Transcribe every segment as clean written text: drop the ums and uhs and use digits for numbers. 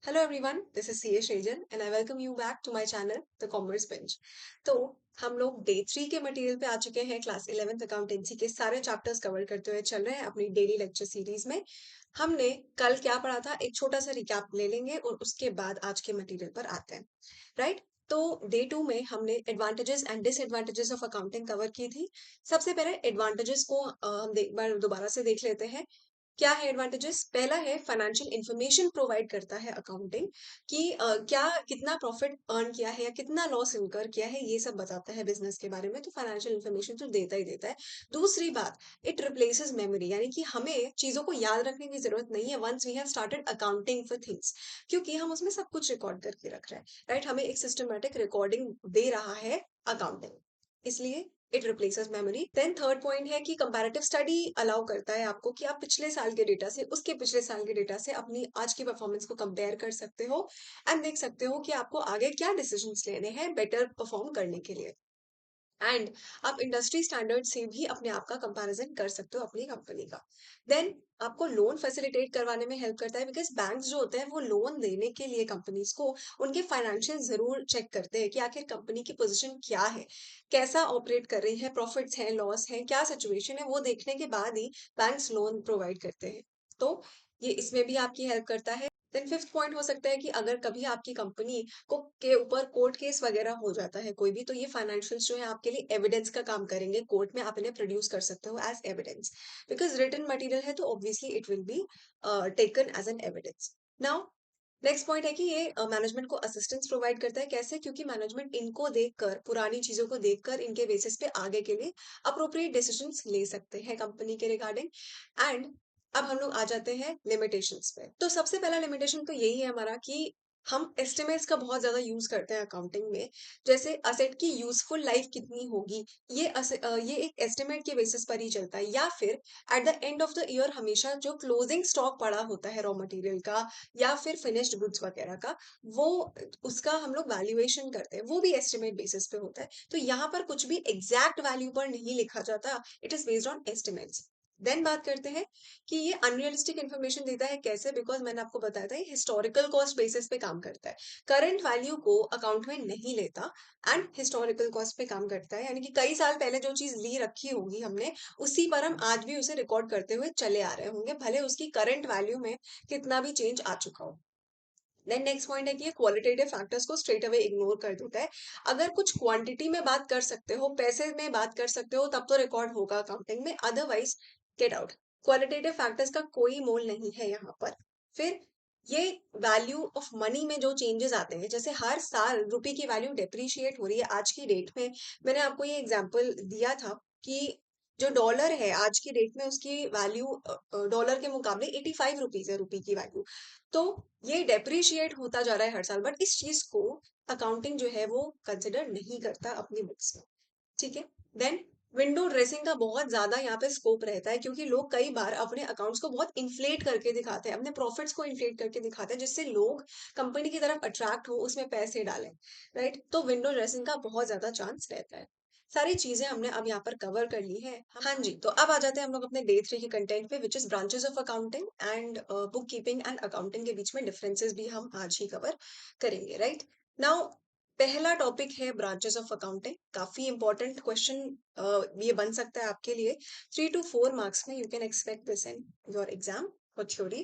Hello everyone, this is CA Shajan and I welcome you back to my channel The Commerce Bench। तो हम लोग day 3 के material पे आ चुके हैं। क्लास 11th अकाउंटेंसी के सारे चैप्टर्स कवर करते हुए चल रहे हैं अपनी डेली लेक्चर सीरीज में। हमने कल क्या पढ़ा था, एक छोटा सा रिकैप ले लेंगे और उसके बाद आज के मटेरियल पर आते हैं। राइट, तो डे 2 में हमने advantages and disadvantages of accounting cover की थी। सबसे पहले एडवांटेजेस को हम एक बार दोबारा से देख लेते हैं। क्या है एडवांटेजेस? पहला है फाइनेंशियल इंफॉर्मेशन प्रोवाइड करता है अकाउंटिंग कि क्या कितना प्रॉफिट अर्न किया है या कितना लॉस इनकर किया है, ये सब बताता है बिजनेस के बारे में। तो फाइनेंशियल इंफॉर्मेशन तो देता ही देता है। दूसरी बात, इट रिप्लेसेस मेमोरी, यानी कि हमें चीजों को याद रखने की जरूरत नहीं है once we have started accounting for things, क्योंकि हम उसमें सब कुछ रिकॉर्ड करके रख रहे हैं। राइट, हमें एक सिस्टमेटिक रिकॉर्डिंग दे रहा है अकाउंटिंग, इसलिए it replaces memory. Then third point है कि कंपैरेटिव स्टडी अलाउ करता है आपको कि आप पिछले साल के डेटा से, उसके पिछले साल के डेटा से अपनी आज की परफॉर्मेंस को कंपेयर कर सकते हो एंड देख सकते हो कि आपको आगे क्या डिसीजंस लेने हैं बेटर परफॉर्म करने के लिए। एंड आप इंडस्ट्री स्टैंडर्ड से भी अपने आप का कंपैरिजन कर सकते हो अपनी कंपनी का। देन आपको लोन फैसिलिटेट करवाने में हेल्प करता है, बिकॉज बैंक्स जो होते हैं वो लोन देने के लिए कंपनीज को उनके फाइनेंशियल जरूर चेक करते हैं कि आखिर कंपनी की पोजीशन क्या है, कैसा ऑपरेट कर रही है, प्रॉफिट्स हैं, लॉस है, क्या सिचुएशन है, वो देखने के बाद ही बैंक्स लोन प्रोवाइड करते हैं। तो ये इसमें भी आपकी हेल्प करता है। देन फिफ्थ पॉइंट हो सकता है कि अगर कभी आपकी कंपनी को के ऊपर कोर्ट केस वगैरह हो जाता है कोई भी, तो ये फाइनेंशियल्स जो है आपके लिए एविडेंस का काम करेंगे। कोर्ट में आप इन्हें प्रोड्यूस कर सकते हो as evidence, because written material है तो obviously it will be taken as an evidence. Now next point है कि ये मैनेजमेंट को असिस्टेंस प्रोवाइड करता है। कैसे? क्योंकि मैनेजमेंट इनको देखकर, पुरानी चीजों को देखकर, इनके बेसिस पे आगे के लिए अप्रोप्रिएट डिसीजंस ले सकते हैं कंपनी के रिगार्डिंग। एंड अब हम लोग आ जाते हैं लिमिटेशंस पे। तो सबसे पहला लिमिटेशन तो यही है हमारा कि हम एस्टिमेट्स का बहुत ज्यादा यूज करते हैं अकाउंटिंग में। जैसे असेट की यूजफुल लाइफ कितनी होगी, ये एक एस्टिमेट के बेसिस पर ही चलता है। या फिर at the end of the year हमेशा जो क्लोजिंग स्टॉक पड़ा होता है रॉ मटेरियल का या फिर फिनिश्ड गुड्स वगैरह का, वो उसका हम लोग वैल्यूएशन करते हैं, वो भी एस्टिमेट बेसिस पे होता है। तो यहाँ पर कुछ भी एग्जैक्ट वैल्यू पर नहीं लिखा जाता, it is based on estimates. Then बात करते हैं कि ये अनरियलिस्टिक इन्फॉर्मेशन देता है। कैसे? बिकॉज मैंने आपको बताया था ये हिस्टोरिकल कॉस्ट बेसिस पे काम करता है, करंट वैल्यू को अकाउंट में नहीं लेता एंड हिस्टोरिकल कॉस्ट पे काम करता है। यानी कि कई साल पहले जो चीज ली रखी होगी हमने, उसी पर हम आज भी उसे रिकॉर्ड करते हुए चले आ रहे होंगे, भले उसकी करंट वैल्यू में कितना भी चेंज आ चुका हो। देन नेक्स्ट पॉइंट है कि ये क्वालिटेटिव फैक्टर्स को स्ट्रेट अवे इग्नोर कर देता है। अगर कुछ क्वांटिटी में बात कर सकते हो, पैसे में बात कर सकते हो, तब तो रिकॉर्ड होगा अकाउंटिंग में, otherwise get out. Qualitative factors का कोई मोल नहीं है यहाँ पर। फिर ये वैल्यू ऑफ मनी में जो चेंजेस आते हैं, जैसे हर साल रुपए की वैल्यू डेप्रिशिएट हो रही है आज की डेट में। मैंने आपको ये एग्जांपल दिया था कि जो डॉलर है आज की डेट में उसकी वैल्यू डॉलर के मुकाबले 85 रुपीज है, रुपए की वैल्यू। तो ये डेप्रिशिएट होता जा रहा है हर साल, बट इस चीज को अकाउंटिंग जो है वो कंसिडर नहीं करता अपनी बुक्स में। ठीक है। देन विंडो ड्रेसिंग का बहुत ज्यादा यहाँ पे स्कोप रहता है, क्योंकि लोग कई बार अपने अकाउंट्स को बहुत इन्फ्लेट करके दिखाते हैं, अपने प्रॉफिट्स को इन्फ्लेट करके दिखाते हैं, जिससे लोग कंपनी की तरफ अट्रैक्ट हो, उसमें पैसे डालें। राइट, तो विंडो ड्रेसिंग का बहुत ज्यादा चांस रहता है। सारी चीजें हमने अब यहाँ पर कवर कर ली है। हाँ जी, तो अब आ जाते हैं हम लोग अपने डे 3 के कंटेंट पे, which is branches of accounting and book keeping and accounting के बीच में डिफरेंसेस भी हम आज ही कवर करेंगे। राइट नाउ, पहला टॉपिक है ब्रांचेस ऑफ अकाउंटिंग। काफी इंपॉर्टेंट क्वेश्चन ये बन सकता है आपके लिए। 3 to 4 मार्क्स में you can expect this in your exam और थ्योरी।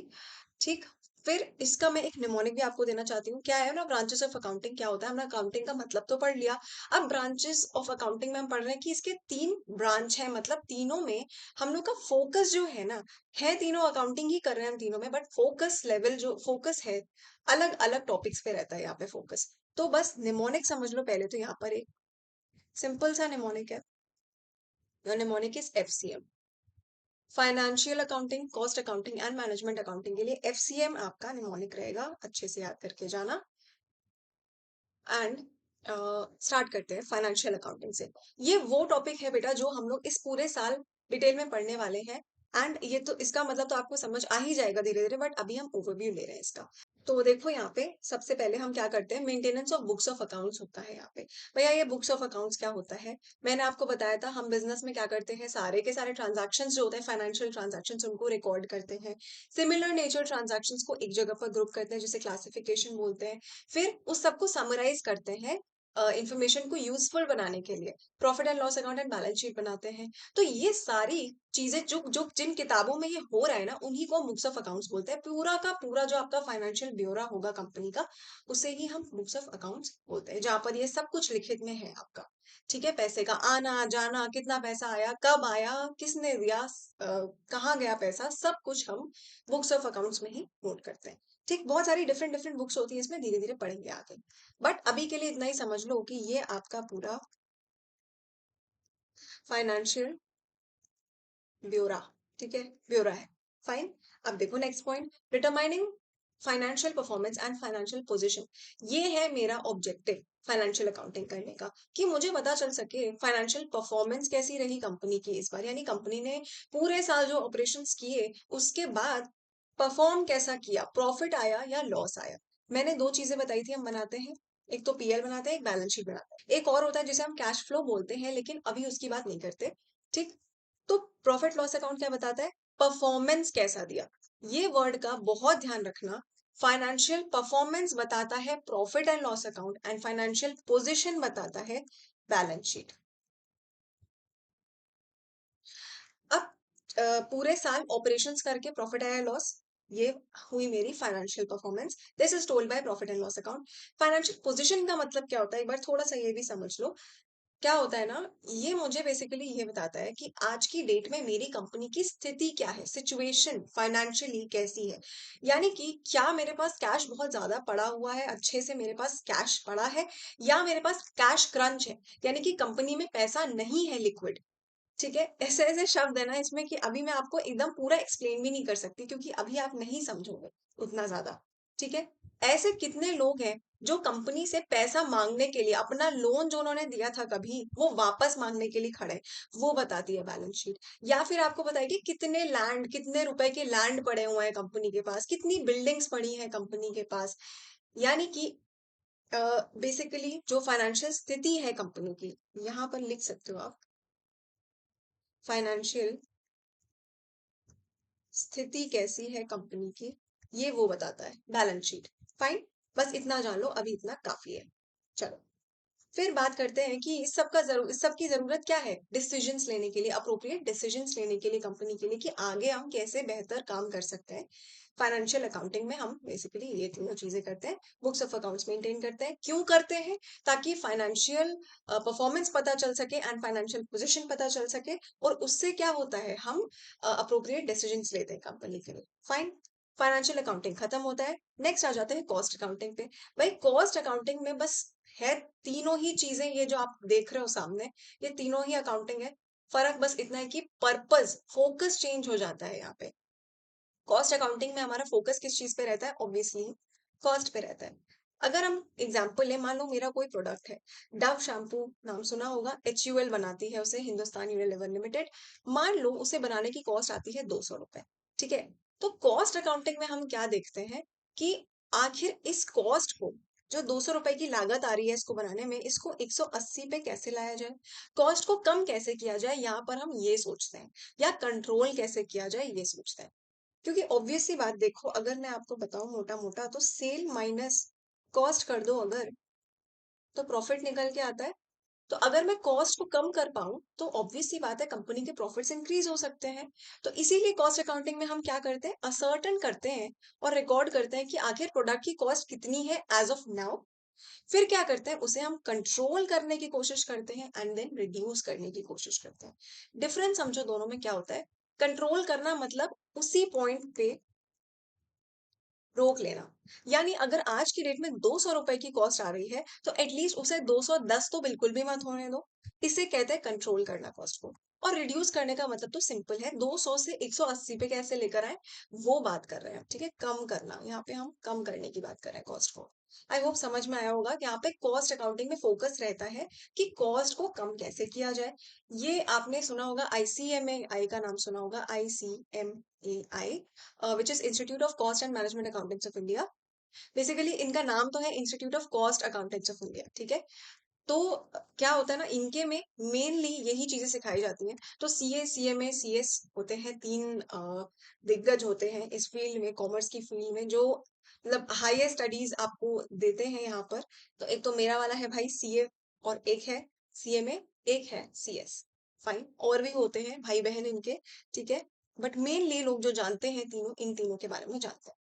ठीक। फिर इसका मैं एक निमोनिक भी आपको देना चाहती हूँ। क्या है ना, ब्रांचेस ऑफ अकाउंटिंग क्या होता है? हमने अकाउंटिंग का मतलब तो पढ़ लिया। अब ब्रांचेस ऑफ अकाउंटिंग में हम पढ़ रहे हैं कि इसके 3 ब्रांच है, मतलब तीनों में हम लोग का फोकस जो है ना, है तीनों अकाउंटिंग ही कर रहे हैं हम तीनों में, बट फोकस लेवल जो फोकस है अलग अलग टॉपिक्स पे रहता है यहाँ पे फोकस। तो बस निमोनिक समझ लो पहले। तो यहाँ पर एक सिंपल सा निमोनिक है। Your mnemonic is FCM, financial accounting, cost accounting and management accounting के लिए एफसीएम आपका निमोनिक रहेगा। अच्छे से याद करके जाना। एंड स्टार्ट करते हैं फाइनेंशियल अकाउंटिंग से। ये वो टॉपिक है बेटा जो हम लोग इस पूरे साल डिटेल में पढ़ने वाले हैं। एंड ये तो इसका मतलब तो आपको समझ आ ही जाएगा धीरे धीरे, बट अभी हम ओवरव्यू ले रहे हैं इसका। तो देखो यहाँ पे सबसे पहले हम क्या करते हैं, maintenance of books of accounts होता है यहाँ पे। भैया ये बुक्स ऑफ अकाउंट्स क्या होता है? मैंने आपको बताया था हम बिजनेस में क्या करते हैं, सारे के सारे ट्रांजैक्शंस जो होते हैं फाइनेंशियल ट्रांजैक्शंस उनको रिकॉर्ड करते हैं। सिमिलर नेचर ट्रांजैक्शंस को एक जगह पर ग्रुप करते हैं जिसे क्लासिफिकेशन बोलते हैं। फिर उस सबको समराइज करते हैं इंफॉर्मेशन को यूजफुल बनाने के लिए। Profit and loss account and balance sheet बनाते हैं। तो ये सारी चीजें जो जो जिन किताबों में ये हो रहा है ना, उन्हीं को बुक्स ऑफ अकाउंट्स बोलते हैं। पूरा का पूरा जो आपका फाइनेंशियल ब्योरा होगा कंपनी का, उसे ही हम बुक्स ऑफ अकाउंट्स बोलते हैं, जहां पर ये सब कुछ लिखित में है आपका। ठीक है, पैसे का आना जाना, कितना पैसा आया, कब आया, किसने दिया, कहाँ गया पैसा, सब कुछ हम बुक्स ऑफ अकाउंट्स में ही नोट करते हैं। ठीक, बहुत सारी डिफरेंट डिफरेंट बुक्स होती है इसमें, धीरे धीरे पढ़ेंगे आगे। बट अभी के लिए इतना ही समझ लो कि ये आपका पूरा फाइनेंशियल ब्योरा, ठीक है, ब्योरा है। फाइन। अब देखो next point, determining financial performance and financial position. ये है मेरा ऑब्जेक्टिव फाइनेंशियल अकाउंटिंग करने का, कि मुझे पता चल सके फाइनेंशियल परफॉर्मेंस कैसी रही कंपनी की इस बार, यानी कंपनी ने पूरे साल जो ऑपरेशंस किए उसके बाद परफॉर्म कैसा किया, प्रॉफिट आया या लॉस आया। मैंने दो चीजें बताई थी हम बनाते हैं, एक तो पीएल बनाते हैं, एक बैलेंस शीट बनाते हैं, एक और होता है जिसे हम कैश फ्लो बोलते हैं, लेकिन अभी उसकी बात नहीं करते। ठीक। तो प्रॉफिट लॉस अकाउंट क्या बताता है, परफॉर्मेंस कैसा दिया। ये वर्ड का बहुत ध्यान रखना। फाइनेंशियल परफॉर्मेंस बताता है profit and loss account, and financial position बताता है बैलेंस शीट। अब पूरे साल ऑपरेशंस करके प्रॉफिट आया लॉस, ये हुई मेरी financial performance. This is told by profit and loss account. Financial position का मतलब क्या होता है, एक बार थोड़ा सा ये भी समझ लो। क्या होता है ना, ये मुझे बेसिकली ये बताता है कि आज की डेट में मेरी कंपनी की स्थिति क्या है, सिचुएशन फाइनेंशियली कैसी है। यानी कि क्या मेरे पास कैश बहुत ज्यादा पड़ा हुआ है, अच्छे से मेरे पास कैश पड़ा है, या मेरे पास कैश क्रंच है, यानी कि कंपनी में पैसा नहीं है लिक्विड। ठीक है, ऐसे ऐसे शब्द है ना इसमें कि अभी मैं आपको एकदम पूरा एक्सप्लेन भी नहीं कर सकती, क्योंकि अभी आप नहीं समझोगे उतना ज्यादा। ठीक है, ऐसे कितने लोग हैं जो कंपनी से पैसा मांगने के लिए, अपना लोन जो उन्होंने दिया था कभी, वो वापस मांगने के लिए खड़े हैं, वो बताती है बैलेंस शीट। या फिर आपको बताएगी कितने लैंड, कितने रुपए के लैंड पड़े हुए हैं कंपनी के पास, कितनी बिल्डिंग्स पड़ी हैं कंपनी के पास। यानी कि बेसिकली जो फाइनेंशियल स्थिति है कंपनी की, यहाँ पर लिख सकते हो आप, फाइनेंशियल स्थिति कैसी है कंपनी की, ये वो बताता है बैलेंस शीट। फाइन, बस इतना जान लो, अभी इतना काफी है। चलो, फिर बात करते हैं कि इस सब का इस सब की जरूरत क्या है, डिसीजंस लेने के लिए, अप्रोप्रिएट डिसीजंस लेने के लिए कंपनी के लिए, कि आगे हम कैसे बेहतर काम कर सकते हैं। फाइनेंशियल अकाउंटिंग में हम बेसिकली ये तीनों चीजें करते हैं। बुक्स ऑफ अकाउंट्स मेंटेन करते हैं, क्यों करते हैं, ताकि फाइनेंशियल परफॉर्मेंस पता चल सके एंड फाइनेंशियल पोजीशन पता चल सके, और उससे क्या होता है, हम अप्रोप्रिएट डिसीजंस लेते हैं कंपनी के लिए। फाइन, फाइनेंशियल अकाउंटिंग खत्म होता है। नेक्स्ट आ जाते हैं कॉस्ट अकाउंटिंग पे। भाई कॉस्ट अकाउंटिंग में बस है तीनों ही चीजें, ये जो आप देख रहे हो सामने, ये तीनों ही अकाउंटिंग है। फर्क बस इतना है कि पर्पस, फोकस चेंज हो जाता है यहाँ पे। कॉस्ट अकाउंटिंग में हमारा फोकस किस चीज पे रहता है, ऑब्वियसली कॉस्ट पे रहता है। अगर हम एग्जांपल ले, मान लो मेरा कोई प्रोडक्ट है, डव शैम्पू, नाम सुना होगा, HUL बनाती है उसे, हिंदुस्तान यूनिलीवर लिमिटेड। मान लो उसे बनाने की कॉस्ट आती है 200 रुपए। ठीक है, तो कॉस्ट अकाउंटिंग में हम क्या देखते हैं कि आखिर इस कॉस्ट को, जो 200 रुपए की लागत आ रही है इसको बनाने में, इसको 180 पे कैसे लाया जाए, कॉस्ट को कम कैसे किया जाए, यहाँ पर हम ये सोचते हैं, या कंट्रोल कैसे किया जाए ये सोचते हैं। क्योंकि ऑब्वियस सी बात, देखो अगर मैं आपको बताऊं मोटा मोटा, तो सेल माइनस कॉस्ट कर दो अगर, तो प्रॉफिट निकल के आता है। तो अगर मैं कॉस्ट को कम कर पाऊं, तो ऑब्वियस सी बात है कंपनी के प्रॉफिट्स इंक्रीज हो सकते हैं। तो इसीलिए कॉस्ट अकाउंटिंग में हम क्या करते हैं, असर्टन करते हैं और रिकॉर्ड करते हैं कि आखिर प्रोडक्ट की कॉस्ट कितनी है एज ऑफ नाउ। फिर क्या करते हैं, उसे हम कंट्रोल करने की कोशिश करते हैं एंड देन रिड्यूस करने की कोशिश करते हैं। डिफरेंस समझो दोनों में क्या होता है। कंट्रोल करना मतलब उसी पॉइंट पे रोक लेना। यानी अगर आज की डेट में 200 रुपए की कॉस्ट आ रही है, तो एटलीस्ट उसे 210 तो बिल्कुल भी मत होने दो। इसे कहते हैं कंट्रोल करना कॉस्ट को। और रिड्यूस करने का मतलब तो सिंपल है, 200 से 180 पे कैसे लेकर आए, वो बात कर रहे हैं। ठीक है, कम करना, यहाँ पे हम कम करने की बात कर रहे हैं कॉस्ट को। आई होप समझ में आया होगा कि यहाँ पे कॉस्ट अकाउंटिंग में फोकस रहता है कि कॉस्ट को कम कैसे किया जाए। ये आपने सुना होगा, ICMAI का नाम सुना होगा, ICMAI, which is institute of cost and management accountings of India. Basically इनका नाम तो है institute of cost accountants of India, ठीक है। तो क्या होता है ना, इनके में मेनली यही चीजें सिखाई जाती हैं। तो सीए, सीएमए, सीएस होते हैं, तीन दिग्गज होते हैं इस फील्ड में, कॉमर्स की फील्ड में, जो मतलब हाईएस्ट स्टडीज आपको देते हैं यहाँ पर। तो एक तो मेरा वाला है भाई सीए, और एक है सीएमए, एक है सीएस। फाइन, और भी होते हैं भाई बहन इनके, ठीक है। बट मेनली लोग जो जानते हैं तीनों, इन तीनों के बारे में जानते हैं।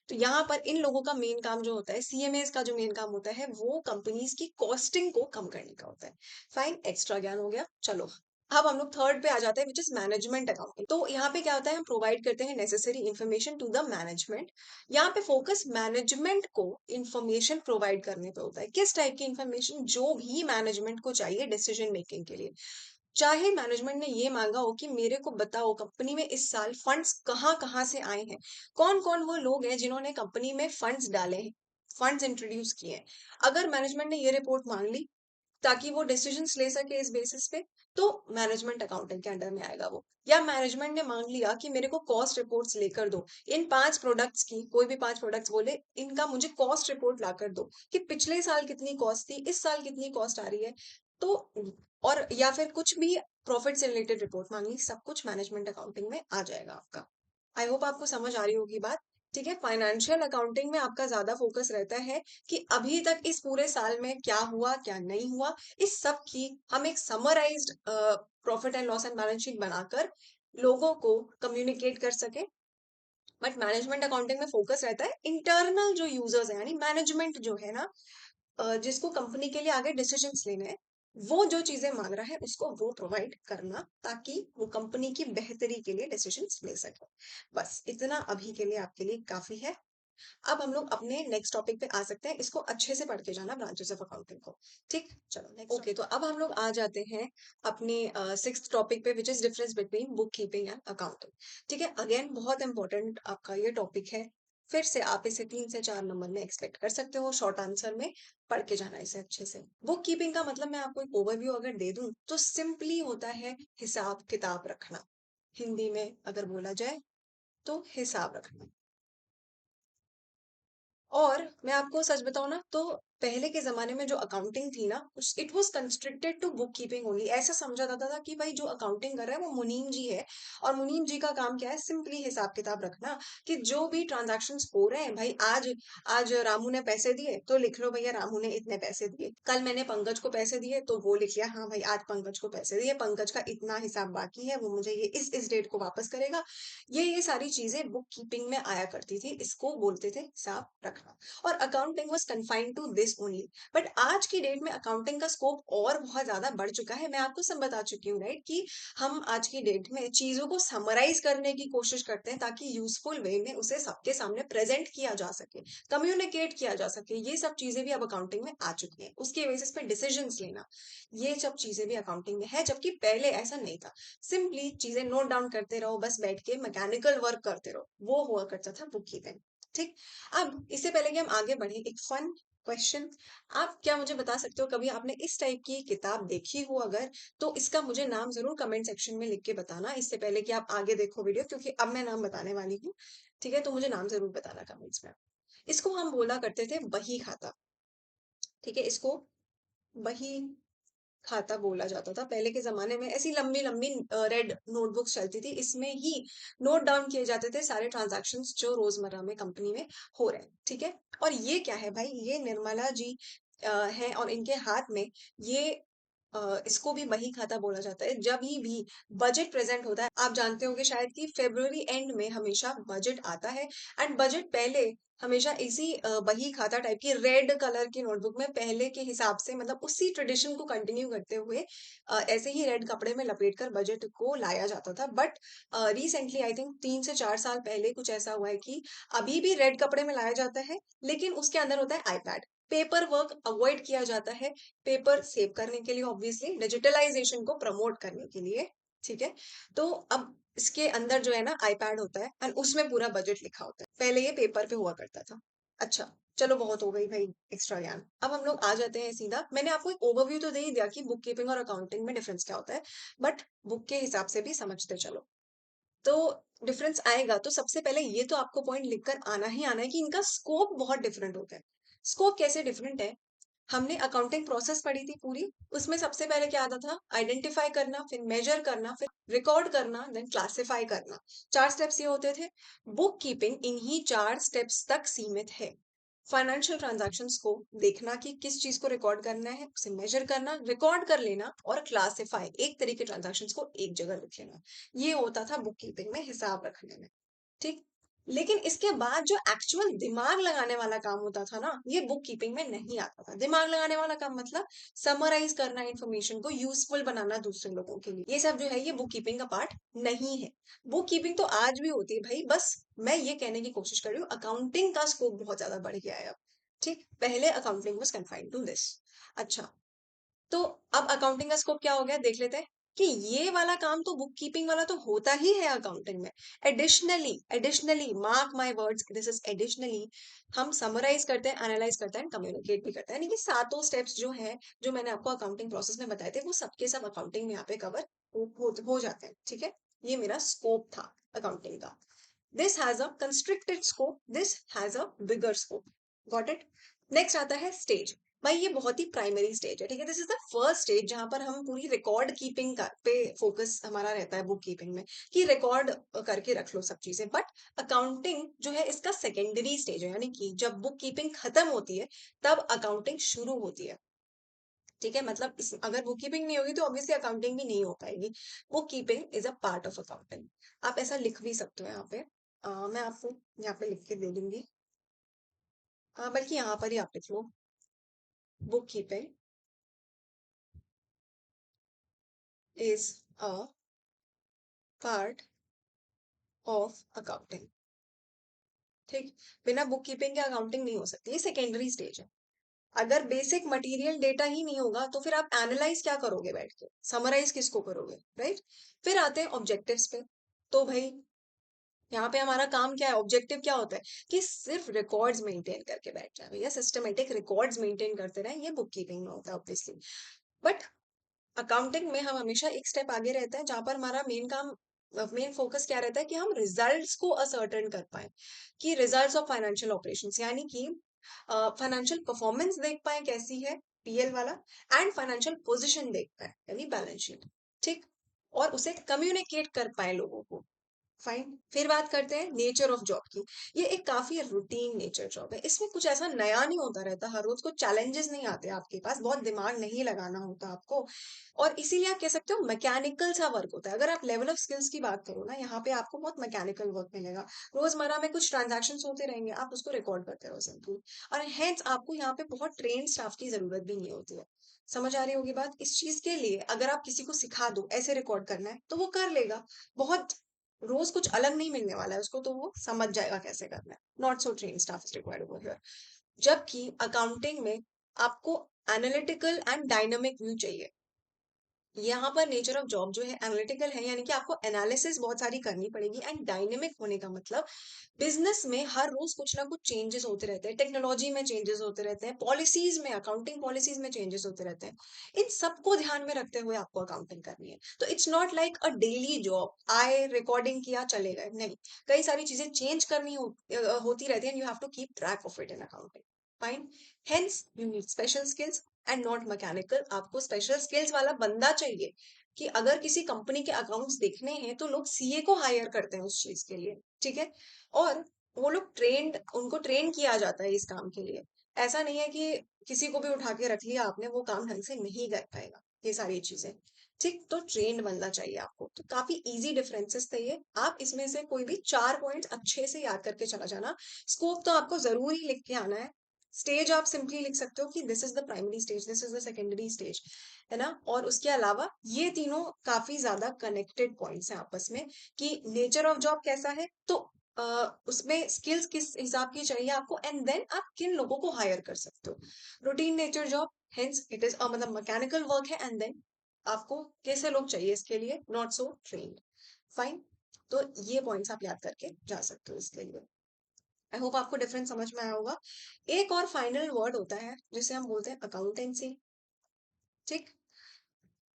तो यहाँ पर इन लोगों का मेन काम जो होता है, सीएमएस का जो मेन काम होता है, वो कंपनीज की कॉस्टिंग को कम करने का होता है। फाइन, एक्स्ट्रा ज्ञान हो गया। चलो, अब हम लोग थर्ड पे आ जाते हैं, विच इज मैनेजमेंट अकाउंटिंग। तो यहाँ पे क्या होता है, हम प्रोवाइड करते हैं necessary information to the management. यहाँ पे फोकस मैनेजमेंट को इन्फॉर्मेशन प्रोवाइड करने पे होता है। किस टाइप की इन्फॉर्मेशन? जो भी मैनेजमेंट को चाहिए डिसीजन मेकिंग के लिए। चाहे मैनेजमेंट ने ये मांगा हो कि मेरे को बताओ कंपनी में इस साल फंड्स कहाँ कहाँ से आए हैं, कौन कौन वो लोग हैं जिन्होंने कंपनी में फंड्स डाले हैं, फंड्स इंट्रोड्यूस किए हैं। अगर मैनेजमेंट ने ये रिपोर्ट मांग ली ताकि वो डिसीजंस ले सके इस बेसिस पे, तो मैनेजमेंट अकाउंटिंग के अंडर में आएगा वो। या मैनेजमेंट ने मांग लिया कि मेरे को कॉस्ट रिपोर्ट्स लेकर दो, इन 5 प्रोडक्ट्स की, कोई भी 5 प्रोडक्ट्स बोले, इनका मुझे कॉस्ट रिपोर्ट ला कर दो कि पिछले साल कितनी कॉस्ट थी, इस साल कितनी कॉस्ट आ रही है। तो और या फिर कुछ भी प्रॉफिट से रिलेटेड रिपोर्ट मांगनी, सब कुछ मैनेजमेंट अकाउंटिंग में आ जाएगा आपका। आई होप आपको समझ आ रही होगी बात, ठीक है। फाइनेंशियल अकाउंटिंग में आपका ज्यादा फोकस रहता है कि अभी तक इस पूरे साल में क्या हुआ क्या नहीं हुआ, इस सब की हम एक summarised profit and loss and balance sheet बनाकर लोगों को कम्युनिकेट कर सके। बट मैनेजमेंट अकाउंटिंग में फोकस रहता है इंटरनल जो यूजर्स है, यानी मैनेजमेंट जो है ना, जिसको कंपनी के लिए आगे डिसीजंस लेने हैं, वो जो चीजें मांग रहा है उसको वो प्रोवाइड करना, ताकि वो कंपनी की बेहतरी के लिए डिसीजंस ले सके। बस इतना अभी के लिए आपके लिए काफी है। अब हम लोग अपने नेक्स्ट टॉपिक पे आ सकते हैं, इसको अच्छे से पढ़ के जाना, ब्रांचेस ऑफ अकाउंटिंग को। ठीक, चलो नेक्स्ट। ओके, तो अब हम लोग आ जाते हैं अपने सिक्स्थ टॉपिक पे, which is difference between book keeping and accounting. ठीक है, अगेन बहुत इंपॉर्टेंट आपका ये टॉपिक है। फिर से आप इसे 3 से 4 नंबर में एक्सपेक्ट कर सकते हो, शॉर्ट आंसर में पढ़ के जाना इसे अच्छे से। बुक कीपिंग का मतलब मैं आपको एक ओवरव्यू अगर दे दूं तो सिंपली होता है हिसाब किताब रखना। हिंदी में अगर बोला जाए तो हिसाब रखना। और मैं आपको सच बताऊं ना, तो पहले के जमाने में जो अकाउंटिंग थी ना, it was constricted to bookkeeping only. ऐसा समझा जाता था कि भाई जो अकाउंटिंग कर रहा है वो मुनीम जी है, और मुनीम जी का काम क्या है, सिंपली हिसाब किताब रखना। कि जो भी ट्रांजैक्शंस हो रहे हैं भाई, आज आज रामू ने पैसे दिए तो लिख लो भैया रामू ने इतने पैसे दिए। कल मैंने पंकज को पैसे दिए तो वो लिख लिया, हाँ भाई आज पंकज को पैसे दिए, पंकज का इतना हिसाब बाकी है, वो मुझे ये इस डेट को वापस करेगा। ये सारी चीजें बुक कीपिंग में आया करती थी, इसको बोलते थे हिसाब रखना। और accounting was confined to this only. But आज की डेट में अकाउंटिंग का स्कोप और बहुत ज्यादा बढ़ चुका है। मैं आपको सब बता चुकी हूँ राइट, कि हम आज की डेट में चीजों को समराइज करने की कोशिश करते हैं ताकि यूजफुल वे में उसे सबके सामने प्रेजेंट किया जा सके, कम्युनिकेट किया जा सके। ये सब चीजें भी अब अकाउंटिंग में आ चुकी हैं। उसके बेसिस पे डिसीजंस लेना, ये सब चीजें भी अकाउंटिंग में है, जबकि पहले ऐसा नहीं था। सिंपली चीजें नोट डाउन करते रहो, बस बैठ के मैकेनिकल वर्क करते रहो, वो हुआ करता था बुक कीपिंग। ठीक, अब इससे पहले कि हम आगे बढ़े, एक फन क्वेश्चन। आप क्या मुझे बता सकते हो, कभी आपने इस टाइप की किताब देखी हो अगर, तो इसका मुझे नाम जरूर कमेंट सेक्शन में लिख के बताना, इससे पहले कि आप आगे देखो वीडियो, क्योंकि अब मैं नाम बताने वाली हूँ। ठीक है, तो मुझे नाम जरूर बताना कमेंट्स में। इसको हम बोला करते थे बही खाता। ठीक है, इसको बही खाता बोला जाता था पहले के जमाने में। ऐसी लंबी लंबी रेड नोटबुक्स चलती थी, इसमें ही नोट डाउन किए जाते थे सारे ट्रांजैक्शंस जो रोजमर्रा में कंपनी में हो रहे हैं। ठीक है, और ये क्या है भाई, ये निर्मला जी हैं, और इनके हाथ में ये इसको भी बही खाता बोला जाता है। जब ही भी बजट प्रेजेंट होता है, आप जानते होंगे शायद कि फेब्रुवरी एंड में हमेशा बजट आता है। एंड बजट पहले हमेशा इसी बही खाता टाइप की रेड कलर की नोटबुक में पहले के हिसाब से, मतलब उसी ट्रेडिशन को कंटिन्यू करते हुए ऐसे ही रेड कपड़े में लपेट कर बजट को लाया जाता था। बट रिसेंटली आई थिंक 3 से 4 साल पहले कुछ ऐसा हुआ है कि अभी भी रेड कपड़े में लाया जाता है, लेकिन उसके अंदर होता है आईपैड। पेपर वर्क अवॉइड किया जाता है, पेपर सेव करने के लिए, ऑब्वियसली डिजिटलाइजेशन को प्रमोट करने के लिए। ठीक है, तो अब इसके अंदर जो है ना आईपैड होता है, और उसमें पूरा बजट लिखा होता है। पहले ये पेपर पे हुआ करता था। अच्छा, चलो बहुत हो गई भाई एक्स्ट्रा ज्ञान। अब हम लोग आ जाते हैं सीधा, मैंने आपको एक ओवरव्यू तो दे ही दिया कि बुक कीपिंग और अकाउंटिंग में डिफरेंस क्या होता है, बट बुक के हिसाब से भी समझते चलो। तो डिफरेंस आएगा, तो सबसे पहले ये तो आपको पॉइंट लिखकर आना ही आना है कि इनका स्कोप बहुत डिफरेंट होता है। स्कोप कैसे डिफरेंट है? हमने अकाउंटिंग प्रोसेस पढ़ी थी पूरी, उसमें सबसे पहले क्या आता था? आइडेंटिफाई करना, फिर मेजर करना, फिर रिकॉर्ड करना, देन क्लासिफाई करना। 4 स्टेप्स ये होते थे। बुक कीपिंग इन्हीं 4 स्टेप्स तक सीमित है। फाइनेंशियल ट्रांजैक्शंस को देखना कि किस चीज को रिकॉर्ड करना है, उसे मेजर करना, रिकॉर्ड कर लेना और क्लासिफाई, एक तरीके ट्रांजैक्शंस को एक जगह लिख लेना। ये होता था बुक कीपिंग में हिसाब रखने में। ठीक। लेकिन इसके बाद जो एक्चुअल दिमाग लगाने वाला काम होता था ना, ये बुक कीपिंग में नहीं आता था। दिमाग लगाने वाला काम मतलब समराइज करना, इंफॉर्मेशन को यूजफुल बनाना दूसरे लोगों के लिए, ये सब जो है ये बुक कीपिंग का पार्ट नहीं है। बुक कीपिंग तो आज भी होती है भाई, बस मैं ये कहने की कोशिश कर रही हूँ अकाउंटिंग का स्कोप बहुत ज्यादा बढ़ गया है अब। ठीक, पहले accounting was confined to this. अच्छा, तो अब अकाउंटिंग का स्कोप क्या हो गया देख लेते हैं कि ये वाला काम तो बुक कीपिंग वाला तो होता ही है अकाउंटिंग में। Additionally additionally mark my words, this is additionally, हम समराइज करते हैं, एनालाइज करते हैं, कम्युनिकेट भी करते हैं, यानी कि सातों स्टेप्स जो हैं, जो मैंने आपको अकाउंटिंग प्रोसेस में बताए थे, वो सबके सब अकाउंटिंग में यहाँ पे कवर हो जाते हैं। ठीक है, ये मेरा स्कोप था अकाउंटिंग का। This has a constricted scope, this has a bigger scope. Got it? Next आता है स्टेज। भाई ये बहुत ही प्राइमरी स्टेज है, ठीक है, this is the first stage जहां पर हम पूरी रिकॉर्ड कीपिंग पे फोकस हमारा रहता है बुक कीपिंग में, कि रिकॉर्ड करके रख लो सब चीजें। बट अकाउंटिंग जो है इसका सेकेंडरी स्टेज है, यानी कि जब बुक कीपिंग खत्म होती है तब अकाउंटिंग शुरू होती है। ठीक है, मतलब अगर बुक कीपिंग नहीं होगी तो ऑब्वियसली अकाउंटिंग भी नहीं हो पाएगी। Book keeping is a part of accounting. आप ऐसा लिख भी सकते हो यहाँ पे। मैं आपको यहाँ पे लिख के दे दूंगी। बल्कि यहाँ पर ही आप लिख लो, book keeping is a part of accounting. ठीक, बिना बुक कीपिंग के अकाउंटिंग नहीं हो सकती, ये सेकेंडरी स्टेज है। अगर बेसिक मटेरियल डेटा ही नहीं होगा तो फिर आप एनालाइज क्या करोगे बैठ के, समराइज किसको करोगे, राइट? फिर आते हैं ऑब्जेक्टिव्स पे। तो भाई यहाँ पे हमारा काम क्या है, ऑब्जेक्टिव क्या होता है कि सिर्फ रिकॉर्ड्स मेंटेन करके बैठ जाए भैया, सिस्टमेटिक रिकॉर्ड्स मेंटेन करते रहे, ये बुक कीपिंग में होता है ऑब्वियसली। बट अकाउंटिंग में हम हमेशा एक स्टेप आगे रहते हैं, जहां पर हमारा मेन काम, मेन फोकस क्या रहता है कि हम रिजल्ट्स को असर्टेन कर पाए, कि रिजल्ट्स ऑफ फाइनेंशियल ऑपरेशंस, यानी कि फाइनेंशियल परफॉर्मेंस देख पाए कैसी है, पीएल वाला, एंड फाइनेंशियल पोजीशन देख पाए यानी बैलेंस शीट। ठीक, और उसे कम्युनिकेट कर पाए लोगों को। फाइन, फिर बात करते हैं नेचर ऑफ जॉब की। ये एक काफी रूटीन नेचर जॉब है, इसमें कुछ ऐसा नया नहीं होता रहता, हर रोज कुछ चैलेंजेस नहीं आते आपके पास, बहुत दिमाग नहीं लगाना होता आपको। और इसीलिए आप कह सकते हो मैकेनिकल सा वर्क होता है। अगर आप लेवल ऑफ स्किल्स की बात करो ना, यहाँ पे आपको बहुत मैकेनिकल वर्क मिलेगा। रोजमर्रा में कुछ ट्रांजेक्शन होते रहेंगे, आप उसको रिकॉर्ड करते रहो सिंपली। और हेंस आपको यहाँ पे बहुत ट्रेन स्टाफ की जरूरत भी नहीं होती है। समझ आ रही होगी बात? इस चीज के लिए अगर आप किसी को सिखा दो ऐसे रिकॉर्ड करना है तो वो कर लेगा। बहुत रोज कुछ अलग नहीं मिलने वाला है उसको, तो वो समझ जाएगा कैसे करना है। Not so train staff is required over here. जबकि अकाउंटिंग में आपको एनालिटिकल एंड डायनामिक व्यू चाहिए। यहाँ पर नेचर ऑफ जॉब जो है एनालिटिकल है, यानी कि आपको एनालिसिस बहुत सारी करनी पड़ेगी। एंड डायनेमिक होने का मतलब बिजनेस में हर रोज कुछ ना कुछ चेंजेस होते रहते हैं, टेक्नोलॉजी में चेंजेस होते रहते हैं, पॉलिसीज में, अकाउंटिंग पॉलिसीज में चेंजेस होते रहते हैं। इन सबको ध्यान में रखते हुए आपको अकाउंटिंग करनी है। तो it's not like a daily job, आए रिकॉर्डिंग किया चले गए, नहीं। कई सारी चीजें चेंज करनी होती रहती है, and you have to keep track of it in accounting. Fine, hence you need special skills and not mechanical. आपको स्पेशल स्किल्स वाला बंदा चाहिए, कि अगर किसी कंपनी के अकाउंट्स देखने हैं तो लोग सीए को हायर करते हैं उस चीज के लिए। ठीक है, और वो लोग ट्रेंड, उनको ट्रेन किया जाता है इस काम के लिए। ऐसा नहीं है कि किसी को भी उठा के रख लिया आपने, वो काम ढंग से नहीं कर पाएगा, ये सारी चीजें। ठीक, तो ट्रेंड बनना चाहिए आपको। तो काफी इजी डिफरेंसेस थे ये, आप इसमें से कोई भी 4 पॉइंट्स अच्छे से याद करके चला जाना। स्कोप तो आपको जरूर ही लिख के आना है। स्टेज आप सिंपली लिख सकते हो कि this is the primary stage, this is the secondary stage, है ना। और उसके अलावा ये तीनों काफी ज्यादा कनेक्टेड पॉइंट्स हैं आपस में, कि नेचर ऑफ जॉब कैसा है, तो उसमें स्किल्स किस हिसाब की चाहिए आपको, एंड देन आप किन लोगों को हायर कर सकते हो। Routine nature job, hence it is मतलब मैकेनिकल वर्क है, एंड देन आपको कैसे लोग चाहिए इसके लिए, नॉट सो ट्रेन्ड। फाइन, तो ये पॉइंट्स आप याद करके जा सकते हो इसके लिए। आई होप आपको डिफरेंस समझ में आया होगा। एक और फाइनल वर्ड होता है जिसे हम बोलते हैं अकाउंटेंसी। ठीक,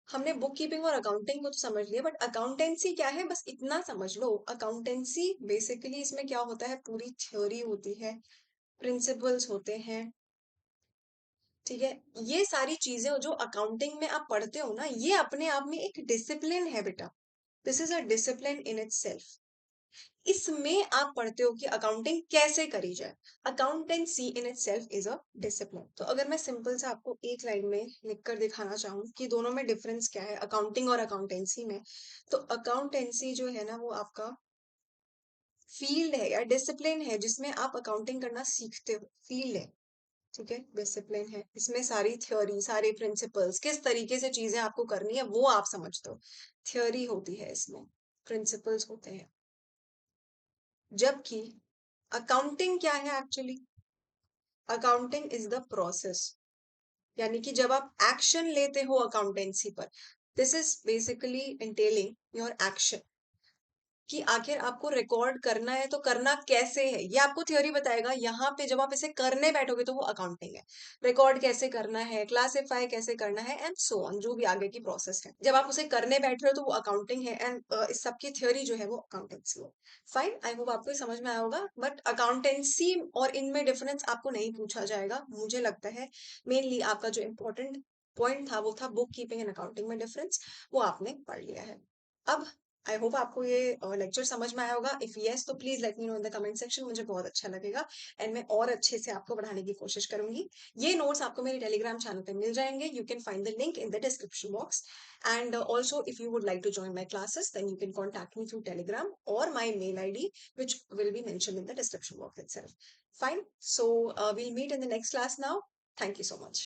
हमने बुक कीपिंग और अकाउंटिंग को तो समझ लिया, बट अकाउंटेंसी क्या है बस इतना समझ लो। अकाउंटेंसी बेसिकली इसमें क्या होता है, पूरी थ्योरी होती है, प्रिंसिपल्स होते हैं, ठीक है। ये सारी चीजें जो अकाउंटिंग में आप पढ़ते हो ना, ये अपने आप में एक डिसिप्लिन है बेटा। This is a discipline in it self. इसमें आप पढ़ते हो कि अकाउंटिंग कैसे करी जाए। Accountancy in it self is a discipline. तो अगर मैं सिंपल से आपको एक लाइन में लिखकर दिखाना चाहूँ कि दोनों में डिफरेंस क्या है, अकाउंटिंग और अकाउंटेंसी में, तो अकाउंटेंसी जो है ना वो आपका फील्ड है या डिसिप्लिन है जिसमें आप अकाउंटिंग करना सीखते हो, फील्ड है, ठीक है, डिसिप्लिन है। इसमें सारी थ्योरी, सारे प्रिंसिपल्स, किस तरीके से चीजें आपको करनी है वो आप समझते हो, थ्योरी होती है इसमें, प्रिंसिपल्स होते हैं। जबकि अकाउंटिंग क्या है actually, accounting is the process, यानी कि जब आप एक्शन लेते हो अकाउंटेंसी पर, this is basically entailing your action, कि आखिर आपको रिकॉर्ड करना है तो करना कैसे है, ये आपको थ्योरी बताएगा। यहाँ पे जब आप इसे करने बैठोगे तो वो अकाउंटिंग है। रिकॉर्ड कैसे करना है, क्लासिफाई कैसे करना है, एंड सो ऑन, जो भी आगे की प्रोसेस है, जब आप उसे करने बैठ रहे हो तो वो अकाउंटिंग है। एंड इस सब की थ्योरी जो है वो अकाउंटेंसी है। फाइन, आई होप आपको ये समझ में आया होगा। बट अकाउंटेंसी और इनमें डिफरेंस आपको नहीं पूछा जाएगा मुझे लगता है। मेनली आपका जो इम्पोर्टेंट पॉइंट था वो था बुक कीपिंग एंड अकाउंटिंग में डिफरेंस, वो आपने पढ़ लिया है। अब आई होप आपको ये लेक्चर समझ में आया होगा। इफ यस तो please let me know in the comment section, मुझे बहुत अच्छा लगेगा। एंड मैं और अच्छे से आपको पढ़ाने की कोशिश करूंगी। ये नोट्स आपको मेरे टेलीग्राम चैनल पे मिल जाएंगे, you can find the link in the description box. And also if you would like to join my classes then you can contact me through Telegram और my mail ID which will be mentioned in the description box itself. Fine, so we'll meet in the next class now. Thank you so much.